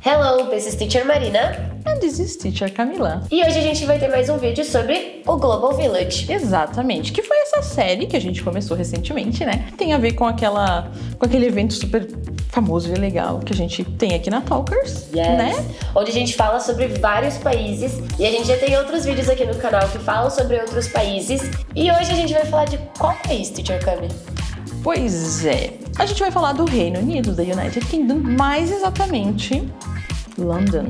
Hello, this is Teacher Marina. And this is Teacher Camila. E hoje a gente vai ter mais um vídeo sobre o Global Village. Exatamente, que foi essa série que a gente começou recentemente, né? Tem a ver com aquele evento super famoso e legal que a gente tem aqui na Talkers, né? Onde a gente fala sobre vários países e a gente já tem outros vídeos aqui no canal que falam sobre outros países. E hoje a gente vai falar de qual país, Teacher Cami? Pois é, a gente vai falar do Reino Unido, da United Kingdom, mais exatamente London.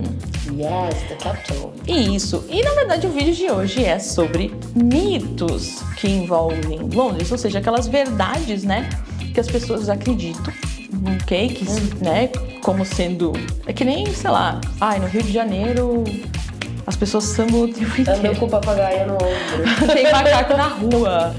Yes, the capital. Isso, e na verdade o vídeo de hoje é sobre mitos que envolvem Londres, ou seja, aquelas verdades, né, que as pessoas acreditam, ok? Que, né, como sendo, é que nem, sei lá, no Rio de Janeiro as pessoas sambam o tempo inteiro. Andam com papagaio no ombro. Tem macaco na rua.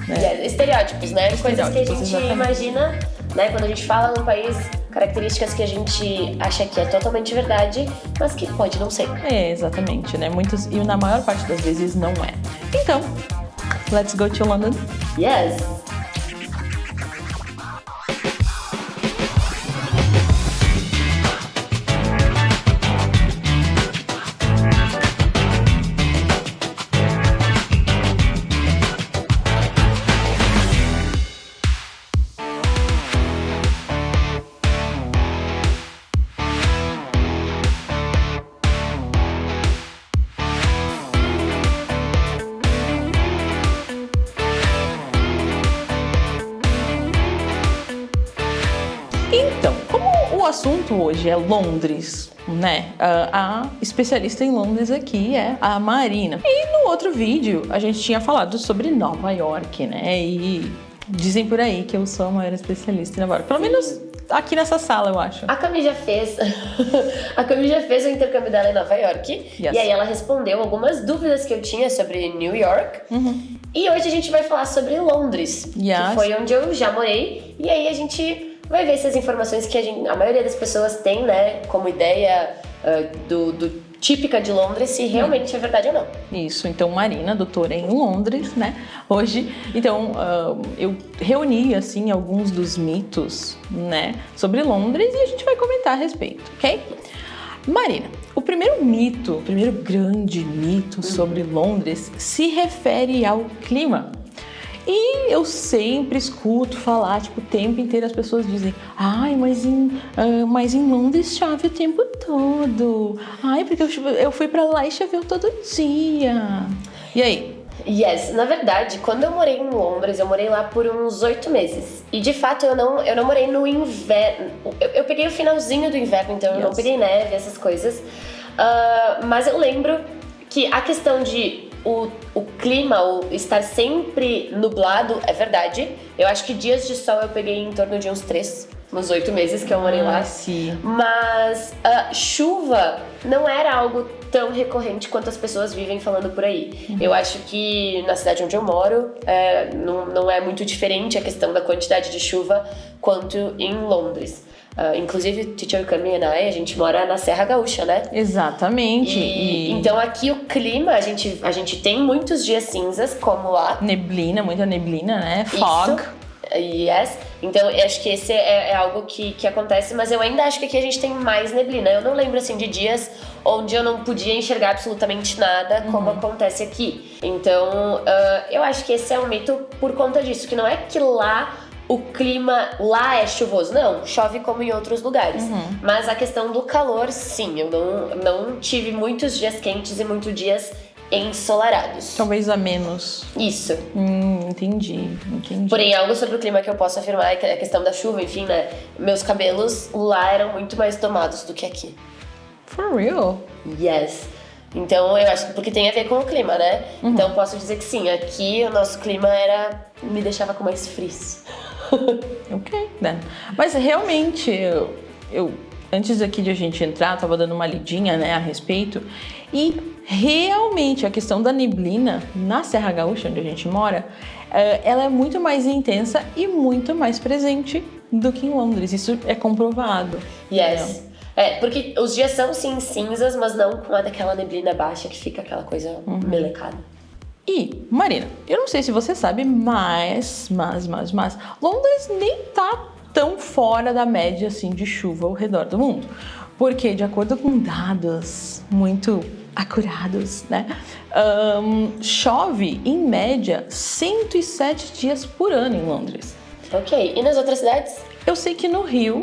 Né? Estereótipos, né? Coisas que a gente imagina, né? Quando a gente fala num país, características que a gente acha que é totalmente verdade, mas que pode não ser. É, exatamente, né? Muitos, e na maior parte das vezes não é. Então, let's go to London. Yes! Então, como o assunto hoje é Londres, né? A especialista em Londres aqui é a Marina. E no outro vídeo a gente tinha falado sobre Nova York, né? E dizem por aí que eu sou a maior especialista em Nova York. Pelo menos aqui nessa sala, eu acho. A Cami já fez o intercâmbio dela em Nova York. Yes. E aí ela respondeu algumas dúvidas que eu tinha sobre New York. E hoje a gente vai falar sobre Londres, que foi onde eu já morei. E aí a gente vai ver se as informações que a maioria das pessoas tem, né, como ideia do típica de Londres, se realmente é verdade ou não. Isso, então Marina, doutora em Londres, né, hoje, então eu reuni, assim, alguns dos mitos, né, sobre Londres e a gente vai comentar a respeito, ok? Marina, o primeiro grande mito sobre Londres se refere ao clima. E eu sempre escuto falar, tipo, o tempo inteiro as pessoas dizem: mas em Londres chove o tempo todo. Porque eu fui pra lá e choveu todo dia. E aí? Yes, na verdade, quando eu morei em Londres, eu morei lá por uns 8 meses. E de fato eu não morei no inverno. Eu peguei o finalzinho do inverno, então eu não peguei neve, essas coisas. Mas eu lembro que a questão de o clima, o estar sempre nublado, é verdade. Eu acho que dias de sol eu peguei em torno de uns 3, nos 8 meses que eu morei lá. Sim. Mas chuva não era algo tão recorrente quanto as pessoas vivem falando por aí. Eu acho que na cidade onde eu moro não é muito diferente a questão da quantidade de chuva quanto em Londres. Inclusive, Teacher Cami e a gente mora na Serra Gaúcha, né? Exatamente. Então aqui o clima, a gente tem muitos dias cinzas, como lá. Neblina, muita neblina, né? Fog. Yes. Então eu acho que esse é algo que acontece, mas eu ainda acho que aqui a gente tem mais neblina. Eu não lembro, assim, de dias onde eu não podia enxergar absolutamente nada, como acontece aqui. Então eu acho que esse é um mito por conta disso, que não é que lá o clima lá é chuvoso. Não, chove como em outros lugares. Mas a questão do calor, sim. Eu não tive muitos dias quentes e muitos dias ensolarados. Talvez a menos. Isso. Entendi. Porém, algo sobre o clima que eu posso afirmar é que a questão da chuva, enfim, né? Meus cabelos lá eram muito mais domados do que aqui. For real? Yes. Então, eu acho que porque tem a ver com o clima, né? Então, posso dizer que sim, aqui o nosso clima me deixava com mais frizz. Ok, né? Mas realmente, eu antes aqui de a gente entrar, tava dando uma lidinha, né, a respeito, e realmente a questão da neblina na Serra Gaúcha, onde a gente mora, ela é muito mais intensa e muito mais presente do que em Londres. Isso é comprovado. Yes. Porque os dias são sim cinzas, mas não com a daquela neblina baixa que fica aquela coisa melecada. E, Marina, eu não sei se você sabe, mas Londres nem tá tão fora da média assim de chuva ao redor do mundo. Porque, de acordo com dados muito acurados, né? Chove, em média, 107 dias por ano em Londres. Ok, e nas outras cidades? Eu sei que no Rio,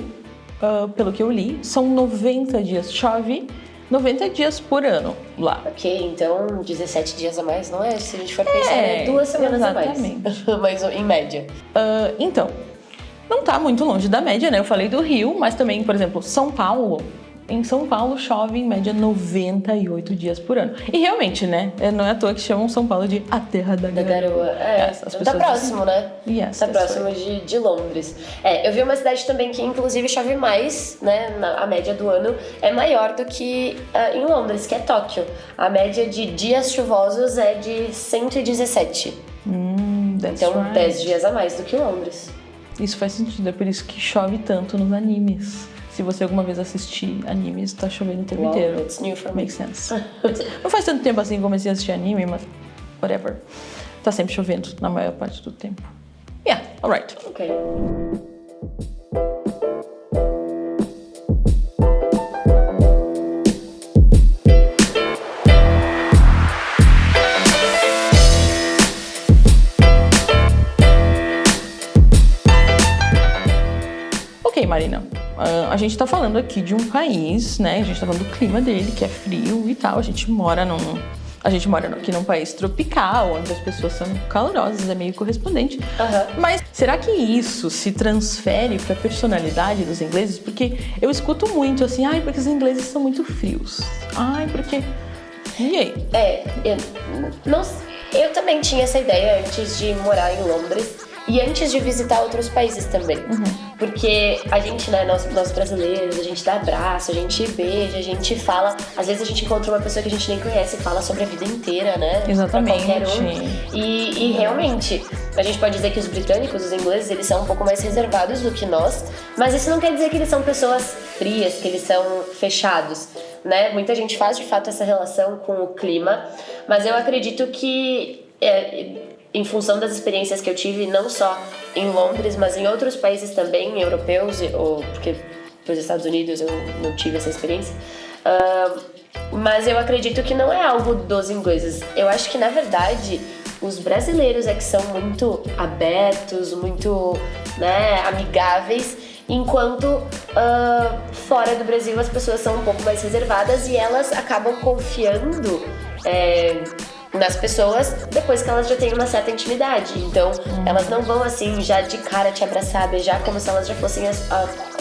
pelo que eu li, são 90 dias. Chove 90 dias por ano lá. Ok, então 17 dias a mais, não é? Se a gente for pensar, é 2 semanas exatamente. a mais. Mas em média. Então, não tá muito longe da média, né? Eu falei do Rio, mas também, por exemplo, São Paulo. Em São Paulo chove em média 98 dias por ano. E realmente, né? Não é à toa que chamam São Paulo de a terra da garoa. Tá próximo, né? Yes, tá próximo de Londres. Eu vi uma cidade também que inclusive chove mais, né? A média do ano é maior do que em Londres, que é Tóquio. A média de dias chuvosos é de 117. Então, right. 10 dias a mais do que Londres. Isso faz sentido, é por isso que chove tanto nos animes. Se você alguma vez assistir animes, tá chovendo o tempo inteiro. It's new for me. Makes sense. Não faz tanto tempo assim que comecei a assistir anime, mas whatever. Tá sempre chovendo na maior parte do tempo. Yeah, alright. Ok. Ok, Marina. A gente tá falando aqui de um país, né? A gente tá falando do clima dele, que é frio e tal. A gente mora aqui num país tropical, onde as pessoas são calorosas, é meio correspondente. Mas será que isso se transfere pra personalidade dos ingleses? Porque eu escuto muito assim, porque os ingleses são muito frios. Porque... E aí? Eu também tinha essa ideia antes de morar em Londres. E antes de visitar outros países também. Porque a gente, né, nós brasileiros, a gente dá abraço, a gente beija, a gente fala. Às vezes a gente encontra uma pessoa que a gente nem conhece e fala sobre a vida inteira, né? Exatamente. Pra qualquer um. E realmente, a gente pode dizer que os britânicos, os ingleses, eles são um pouco mais reservados do que nós. Mas isso não quer dizer que eles são pessoas frias, que eles são fechados, né? Muita gente faz, de fato, essa relação com o clima. Mas eu acredito que... em função das experiências que eu tive, não só em Londres, mas em outros países também, europeus, porque para os Estados Unidos eu não tive essa experiência, mas eu acredito que não é algo dos ingleses. Eu acho que, na verdade, os brasileiros é que são muito abertos, muito, né, amigáveis, enquanto fora do Brasil as pessoas são um pouco mais reservadas e elas acabam confiando nas pessoas depois que elas já têm uma certa intimidade. Então, elas não vão assim já de cara te abraçar, beijar como se elas já fossem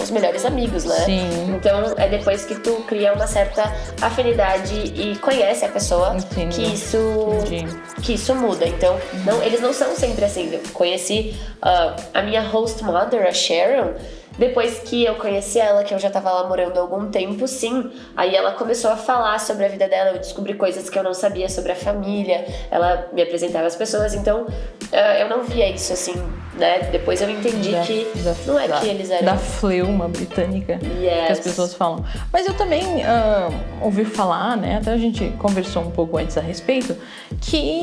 os melhores amigos, né? Sim. Então, é depois que tu cria uma certa afinidade e conhece a pessoa que isso muda. Então, eles não são sempre assim. Eu conheci a minha host mother, a Sharon. Depois que eu conheci ela, que eu já tava lá morando há algum tempo, sim. Aí ela começou a falar sobre a vida dela, eu descobri coisas que eu não sabia sobre a família, ela me apresentava as pessoas, então eu não via isso assim, né? Depois eu entendi que não é que eles eram... Da fleuma britânica, que as pessoas falam. Mas eu também ouvi falar, né? Até a gente conversou um pouco antes a respeito, que,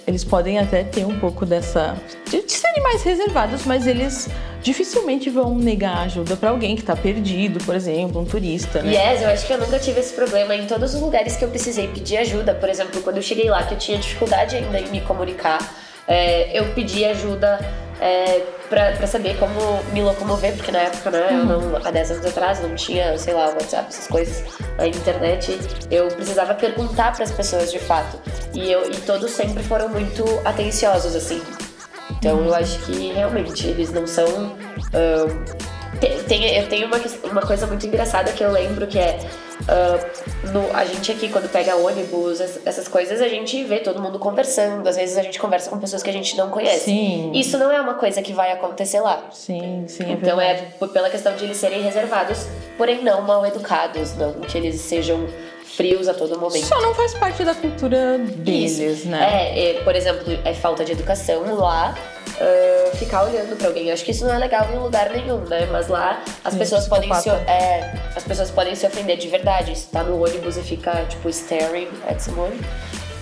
eles podem até ter um pouco dessa... de serem mais reservados, mas eles dificilmente vão negar ajuda pra alguém que tá perdido, por exemplo, um turista, né? Eu acho que eu nunca tive esse problema em todos os lugares que eu precisei pedir ajuda. Por exemplo, quando eu cheguei lá, que eu tinha dificuldade ainda em me comunicar, eu pedi ajuda pra saber como me locomover, porque na época, né, há 10 anos atrás, não tinha, sei lá, WhatsApp, essas coisas, a internet, eu precisava perguntar pras pessoas de fato. E todos sempre foram muito atenciosos, assim. Então eu acho que realmente eles não são... Eu tenho uma coisa muito engraçada que eu lembro que é... a gente aqui, quando pega ônibus, essas coisas, a gente vê todo mundo conversando. Às vezes a gente conversa com pessoas que a gente não conhece. Sim. Isso não é uma coisa que vai acontecer lá. Sim, Então é pela questão de eles serem reservados, porém não mal educados, não que eles sejam frios a todo momento. Só não faz parte da cultura deles, né? Por exemplo, é falta de educação lá. Ficar olhando pra alguém. Eu acho que isso não é legal em lugar nenhum, né? Mas lá as pessoas podem se ofender de verdade. Se tá no ônibus e fica, tipo, staring at someone,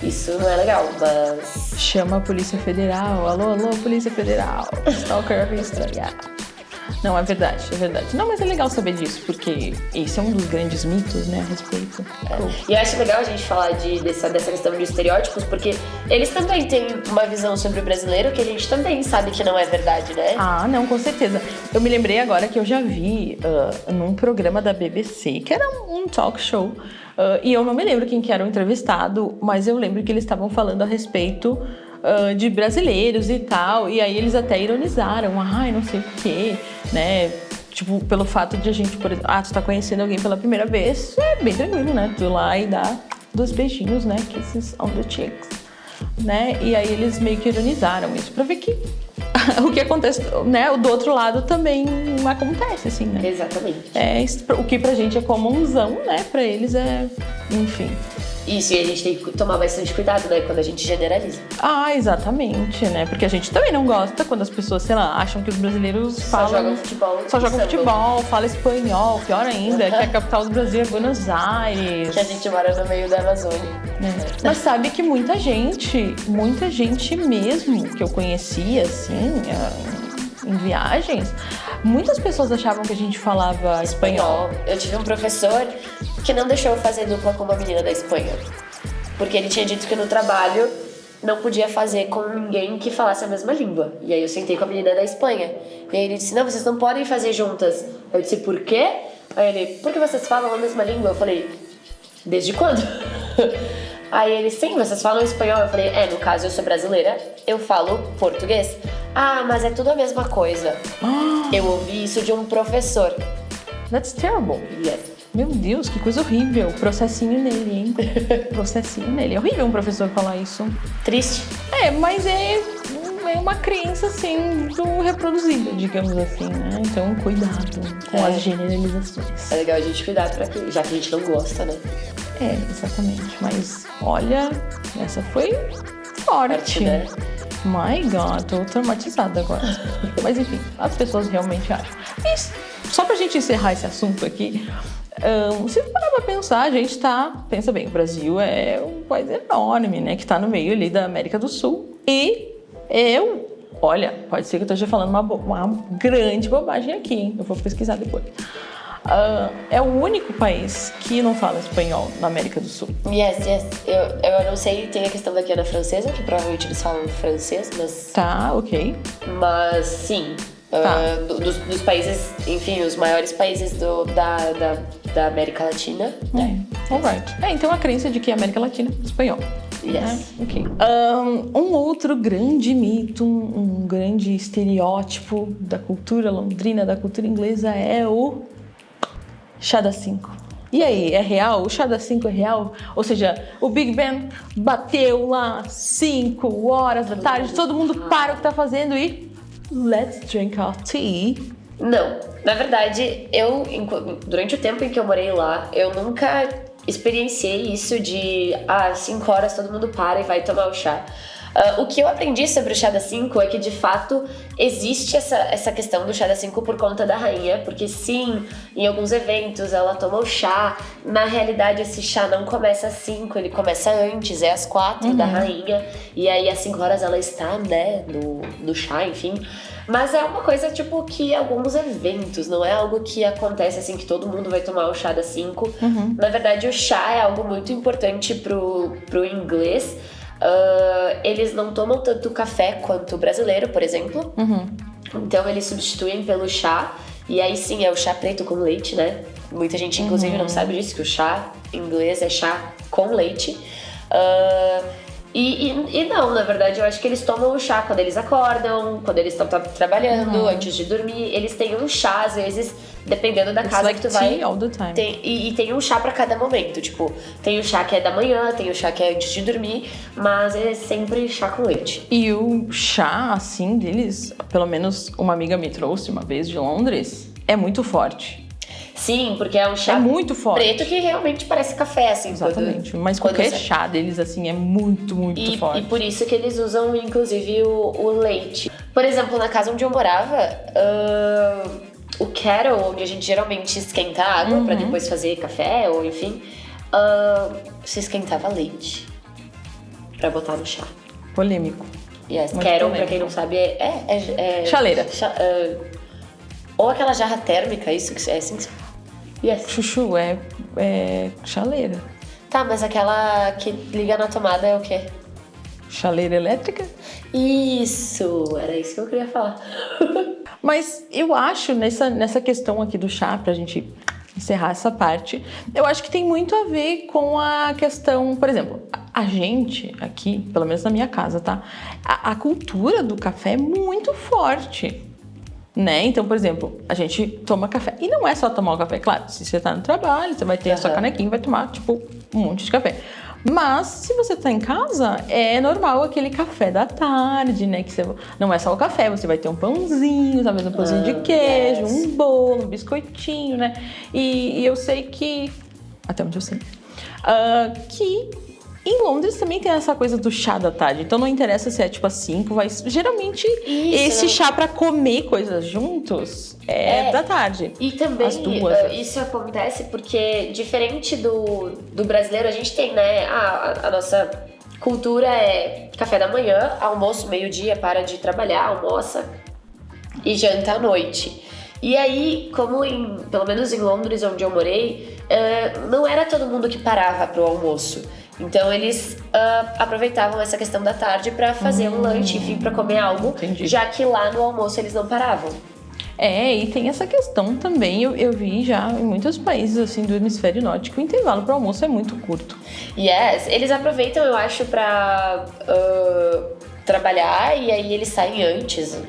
isso não é legal, mas... Chama a Polícia Federal. Alô, Polícia Federal. Stalker vem estranhar. Não, é verdade, é verdade. Não, mas é legal saber disso, porque esse é um dos grandes mitos, né, a respeito. E eu acho legal a gente falar dessa questão de estereótipos, porque eles também têm uma visão sobre o brasileiro que a gente também sabe que não é verdade, né? Ah, não, com certeza. Eu me lembrei agora que eu já vi num programa da BBC, que era um talk show, e eu não me lembro quem que era o entrevistado, mas eu lembro que eles estavam falando a respeito de brasileiros e tal, e aí eles até ironizaram, ai, não sei o quê, né? Tipo, pelo fato de a gente, por exemplo, tu tá conhecendo alguém pela primeira vez, é bem tranquilo, né? Tu ir lá e dar 2 beijinhos, né? Kisses on the cheeks, né? E aí eles meio que ironizaram isso, pra ver que o que acontece, né? O do outro lado também acontece, assim, né? Exatamente. O que pra gente é comunzão, né? Pra eles é, enfim. Isso, e a gente tem que tomar bastante cuidado, né, quando a gente generaliza. Ah, exatamente, né? Porque a gente também não gosta quando as pessoas, sei lá, acham que os brasileiros Só jogam futebol. Só jogam futebol, falam espanhol, pior ainda, que a capital do Brasil é Buenos Aires. Que a gente mora no meio da Amazônia. Mas sabe que muita gente mesmo que eu conhecia, assim, em viagens, muitas pessoas achavam que a gente falava espanhol. Eu tive um professor que não deixou eu fazer dupla com uma menina da Espanha. Porque ele tinha dito que no trabalho não podia fazer com ninguém que falasse a mesma língua. E aí eu sentei com a menina da Espanha. E aí ele disse, não, vocês não podem fazer juntas. Eu disse, por quê? Aí ele, porque vocês falam a mesma língua? Eu falei, desde quando? Aí ele, sim, vocês falam espanhol? Eu falei, no caso eu sou brasileira, eu falo português. Ah, mas é tudo a mesma coisa. Eu ouvi isso de um professor. That's terrible. Yes. Meu Deus, que coisa horrível. Processinho nele, hein? Processinho nele. É horrível um professor falar isso. Triste. Mas é uma crença, assim, reproduzida, digamos assim, né? Então, cuidado com as generalizações. É legal a gente cuidar, já que a gente não gosta, né? Exatamente. Mas, olha, essa foi forte. Né? My God, tô traumatizada agora. Mas, enfim, as pessoas realmente acham. E só pra gente encerrar esse assunto aqui, se parar pra pensar, a gente pensa bem, o Brasil é um país enorme, né, que tá no meio ali da América do Sul. E olha, pode ser que eu esteja falando uma grande bobagem aqui, hein? Eu vou pesquisar depois. É o único país que não fala espanhol na América do Sul. Yes. Eu não sei, tem a questão da Guiana Francesa, que provavelmente eles falam francês, mas... Tá, ok. Mas, sim, dos países, enfim, os maiores países da América Latina, né? Alright. Então a crença de que a América Latina é espanhol. Yes. Ok. Um outro grande mito, um grande estereótipo da cultura londrina, da cultura inglesa é o chá das 5. E aí, é real? O chá das 5 é real? Ou seja, o Big Ben bateu lá 5 horas da tarde, todo mundo para o que tá fazendo e let's drink our tea. Não, na verdade, durante o tempo em que eu morei lá, eu nunca experienciei isso de 5 horas todo mundo para e vai tomar o chá. O que eu aprendi sobre o chá das 5 é que, de fato, existe essa questão do chá das 5 por conta da rainha, porque sim, em alguns eventos ela toma o chá. Na realidade, esse chá não começa às 5, ele começa antes, é às 4 da rainha, e aí às 5 horas ela está, né, no chá, enfim. Mas é uma coisa, tipo, que alguns eventos, não é algo que acontece assim, que todo mundo vai tomar o chá das 5. Na verdade, o chá é algo muito importante pro inglês. Eles não tomam tanto café quanto o brasileiro, por exemplo. Então eles substituem pelo chá. E aí sim, é o chá preto com leite, né? Muita gente inclusive não sabe disso, que o chá em inglês é chá com leite. E não, na verdade, eu acho que eles tomam o chá quando eles acordam, quando eles estão trabalhando, antes de dormir. Eles têm um chá, às vezes, dependendo da casa que tu vai. All the time. E tem um chá pra cada momento. Tipo, tem o chá que é da manhã, tem o chá que é antes de dormir, mas é sempre chá com leite. E o chá, assim, deles, pelo menos uma amiga me trouxe uma vez de Londres, é muito forte. Sim, porque é um chá muito forte. Preto que realmente parece café, assim. Exatamente, mas qualquer chá deles, assim, é muito forte. E por isso que eles usam, inclusive, o leite. Por exemplo, na casa onde eu morava, o kettle, onde a gente geralmente esquenta água pra depois fazer café, ou enfim, se esquentava leite pra botar no chá. Polêmico. Yes, kettle, pra quem não sabe, é chaleira. Ou aquela jarra térmica, isso que é assim que... Yes. Chuchu, é chaleira. Tá, mas aquela que liga na tomada é o quê? Chaleira elétrica? Isso, era isso que eu queria falar. Mas eu acho, nessa questão aqui do chá, pra gente encerrar essa parte, eu acho que tem muito a ver com a questão, por exemplo, a gente aqui, pelo menos na minha casa, tá? A cultura do café é muito forte. Né? Então, por exemplo, a gente toma café. E não é só tomar o café, claro. Se você tá no trabalho, você vai ter a sua canequinha e vai tomar, tipo, um monte de café. Mas, se você tá em casa, é normal aquele café da tarde, né? Que você, não é só o café, você vai ter um pãozinho, talvez um pãozinho de queijo, um bolo, um biscoitinho, né? E eu sei que... Até onde eu sei. Que... Em Londres também tem essa coisa do chá da tarde. Então não interessa se é tipo às 5, geralmente esse chá pra comer coisas juntos é da tarde. E também às 2. Isso acontece porque, diferente do brasileiro, a gente tem, né? A nossa cultura é café da manhã, almoço, meio-dia, para de trabalhar, almoça e janta à noite. E aí, como pelo menos em Londres, onde eu morei, não era todo mundo que parava pro almoço. Então eles aproveitavam essa questão da tarde pra fazer um lanche, enfim, pra comer algo. Entendi. Já que lá no almoço eles não paravam. E tem essa questão também, eu vi já em muitos países assim do hemisfério norte que o intervalo para almoço é muito curto. Yes, eles aproveitam, eu acho, pra trabalhar e aí eles saem antes.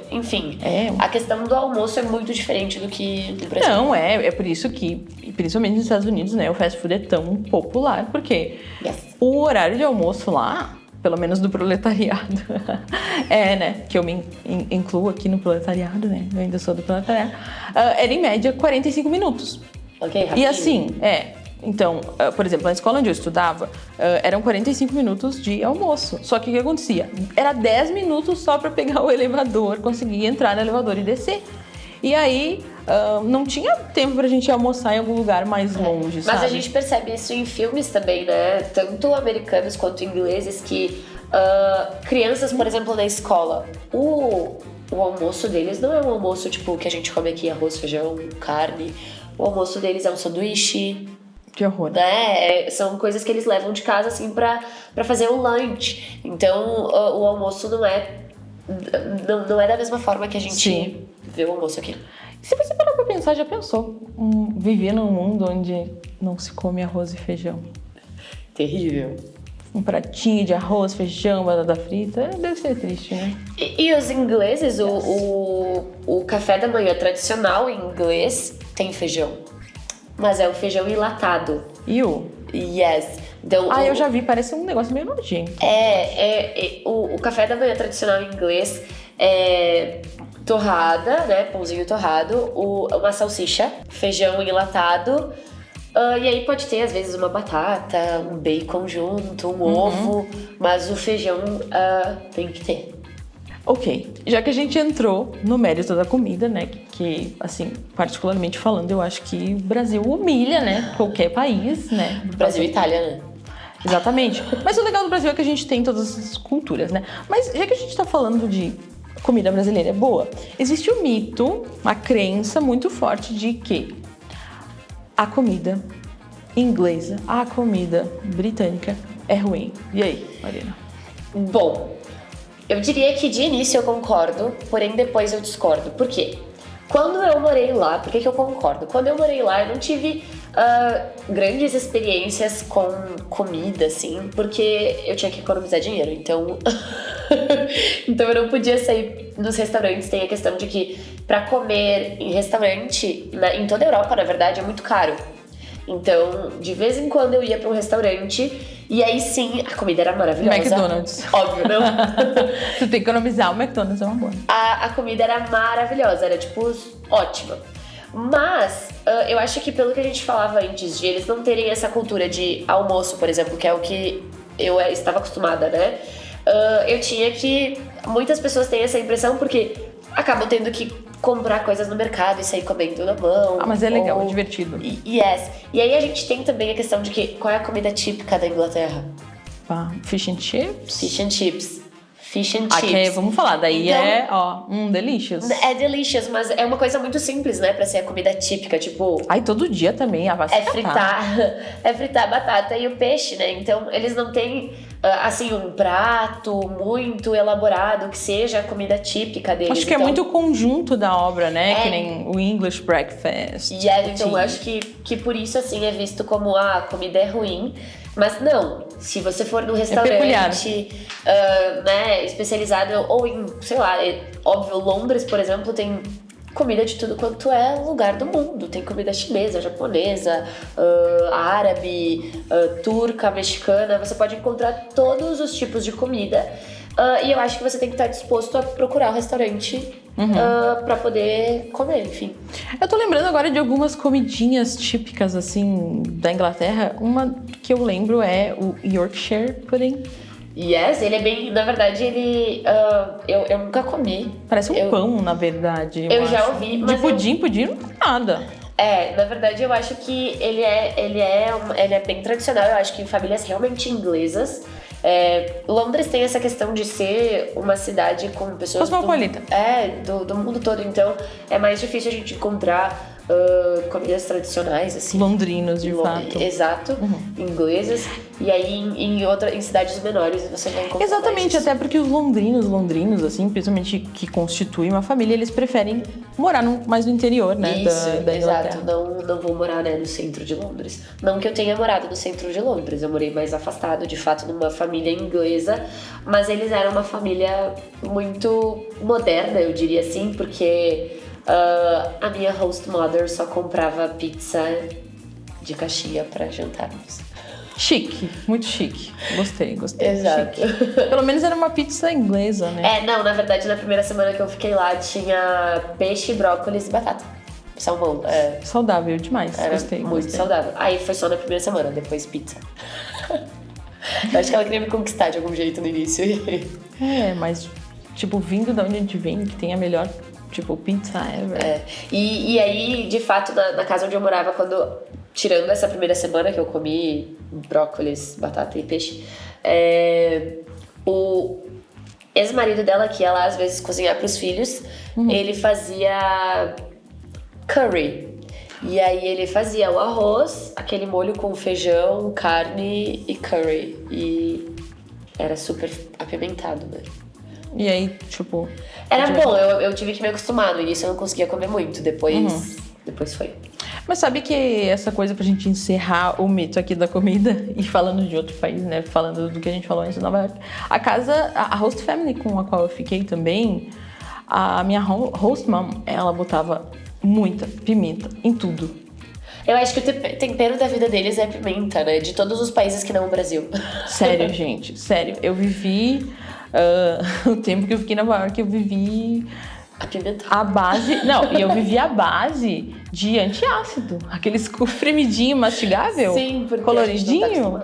Enfim, a questão do almoço é muito diferente do que do Brasil. Não, é por isso que, principalmente nos Estados Unidos, né, o fast food é tão popular, porque o horário de almoço lá, pelo menos do proletariado, né, que eu me incluo aqui no proletariado, né, eu ainda sou do proletariado, era em média 45 minutos. Ok, rapidinho. E assim, então, por exemplo, na escola onde eu estudava, eram 45 minutos de almoço. Só que o que acontecia? Era 10 minutos só para pegar o elevador, conseguir entrar no elevador e descer. E aí, não tinha tempo pra gente almoçar em algum lugar mais longe, sabe? Mas a gente percebe isso em filmes também, né? Tanto americanos quanto ingleses, que crianças, por exemplo, na escola, o almoço deles não é um almoço tipo que a gente come aqui, arroz, feijão, carne. O almoço deles é um sanduíche. Que horror. Né? São coisas que eles levam de casa, assim, pra fazer um lanche. Então, o almoço não é da mesma forma que a gente vê o almoço aqui. Se você parar pra pensar, já pensou viver num mundo onde não se come arroz e feijão? Terrível. Um pratinho de arroz, feijão, batata frita, deve ser triste, né? E os ingleses, o café da manhã tradicional em inglês tem feijão. Mas é o feijão enlatado. Yes. Então, eu já vi, parece um negócio meio nojento. O café da manhã tradicional em inglês é torrada, né? Pãozinho torrado, uma salsicha, feijão enlatado. E aí pode ter, às vezes, uma batata, um bacon junto, um ovo. Mas o feijão tem que ter. Ok, já que a gente entrou no mérito da comida, né, que assim, particularmente falando, eu acho que o Brasil humilha, né, qualquer país, né. Brasil e Itália, né? Exatamente. Mas o legal do Brasil é que a gente tem todas as culturas, né. Mas já que a gente tá falando de comida brasileira é boa, existe um mito, uma crença muito forte de que a comida inglesa, a comida britânica é ruim. E aí, Marina? Bom, eu diria que de início eu concordo, porém depois eu discordo. Por quê? Quando eu morei lá, por que eu concordo? Quando eu morei lá, eu não tive grandes experiências com comida, assim, porque eu tinha que economizar dinheiro, então... então eu não podia sair nos restaurantes. Tem a questão de que pra comer em restaurante, em toda a Europa, na verdade, é muito caro. Então, de vez em quando eu ia pra um restaurante e aí sim, a comida era maravilhosa. McDonald's. Óbvio, não? Tu tem que economizar, o McDonald's é uma boa. A comida era maravilhosa, era tipo, ótima. Mas, eu acho que pelo que a gente falava antes, de eles não terem essa cultura de almoço, por exemplo, que é o que eu estava acostumada, né? Eu tinha que... Muitas pessoas têm essa impressão porque acabam tendo que comprar coisas no mercado e sair comendo na mão. Mas é legal, é divertido. Yes. E aí a gente tem também a questão de que qual é a comida típica da Inglaterra? Fish and chips? Fish and chips. Fish and Aqui chips. vamos falar, daí Então, delicious. É delicious, mas é uma coisa muito simples, né? Pra ser a comida típica, tipo... Aí todo dia também, vai se catar. É fritar a batata e o peixe, né? Então, eles não têm, assim, um prato muito elaborado que seja a comida típica deles. Acho que então, é muito o conjunto da obra, né? Que nem o English breakfast. então eu acho que por isso, assim, é visto como a comida é ruim. Mas não, se você for num restaurante né, especializado ou em, sei lá, óbvio, Londres, por exemplo, tem comida de tudo quanto é lugar do mundo. Tem comida chinesa, japonesa, árabe, turca, mexicana. Você pode encontrar todos os tipos de comida. E eu acho que você tem que estar disposto a procurar um restaurante pra poder comer, enfim. Eu tô lembrando agora de algumas comidinhas típicas, assim, da Inglaterra. Uma que eu lembro é o Yorkshire Pudding. Yes, ele é bem... Na verdade, ele... eu nunca comi. Parece um pão, na verdade. Eu já ouvi, mas... De pudim não tem nada. Na verdade, eu acho que ele é bem tradicional. Eu acho que em famílias realmente inglesas... Londres tem essa questão de ser uma cidade com pessoas cosmopolita. Do mundo todo, então é mais difícil a gente encontrar comidas tradicionais, assim. Londrinos, de fato. Exato, inglesas. E aí em cidades menores você vai encontrar. Exatamente, até porque os londrinos, assim, principalmente que constituem uma família, eles preferem morar mais no interior, né? Isso, da Inglaterra. exato. Não vou morar, né, no centro de Londres. Não que eu tenha morado no centro de Londres, eu morei mais afastado, de fato, numa família inglesa, mas eles eram uma família muito moderna, eu diria assim, porque a minha host mother só comprava pizza de caixinha pra jantarmos. Chique, muito chique. Gostei. Exato. Chique. Pelo menos era uma pizza inglesa, né? Não, na verdade, na primeira semana que eu fiquei lá, tinha peixe, brócolis e batata. Salmão. Saudável demais. Era muito saudável. Aí foi só na primeira semana, depois pizza. Eu acho que ela queria me conquistar de algum jeito no início. Mas, tipo, vindo da onde a gente vem, que tem a melhor, tipo, pizza ever. E aí, de fato, na casa onde eu morava, tirando essa primeira semana que eu comi brócolis, batata e peixe, o ex-marido dela, que ia lá às vezes cozinhar pros filhos, ele fazia curry. E aí ele fazia o arroz, aquele molho com feijão, carne e curry. E era super apimentado, né? E aí, tipo... Era bom, eu tive que me acostumar. No início eu não conseguia comer muito, depois foi. Mas sabe que essa coisa pra gente encerrar o mito aqui da comida e falando de outro país, né? Falando do que a gente falou antes de Nova York. A host family com a qual eu fiquei também, a minha host mom, ela botava muita pimenta em tudo. Eu acho que o tempero da vida deles é pimenta, né? De todos os países que não o Brasil. Sério, gente. Sério. Eu vivi... o tempo que eu fiquei em Nova York, eu vivi... Apimentado. A base... Não, e eu vivi a base de antiácido. Aquele espremidinho mastigável. Sim, porque coloridinho.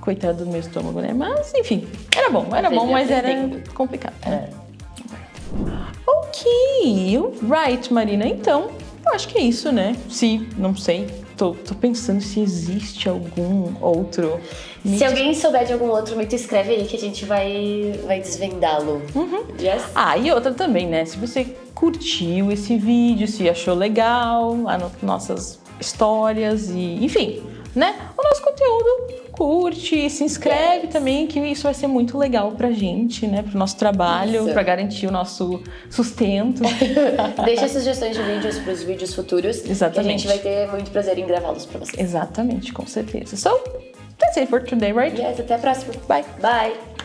Coitado do meu estômago, né? Mas, enfim. Era bom, mas era complicado. Ok, right, Marina. Então, eu acho que é isso, né? Não sei. Tô pensando se existe algum outro mito. Se alguém souber de algum outro mito, escreve aí que a gente vai desvendá-lo. Yes? E outra também, né? Se você curtiu esse vídeo, se achou legal, nossas histórias e... Enfim, né? O nosso conteúdo, curte, se inscreve também, que isso vai ser muito legal pra gente, né? Pro nosso trabalho, pra garantir o nosso sustento. Deixa sugestões de vídeos pros vídeos futuros. Exatamente. Que a gente vai ter muito prazer em gravá-los pra vocês. Exatamente, com certeza. So, that's it for today, right? Yes, até a próxima. Bye. Bye.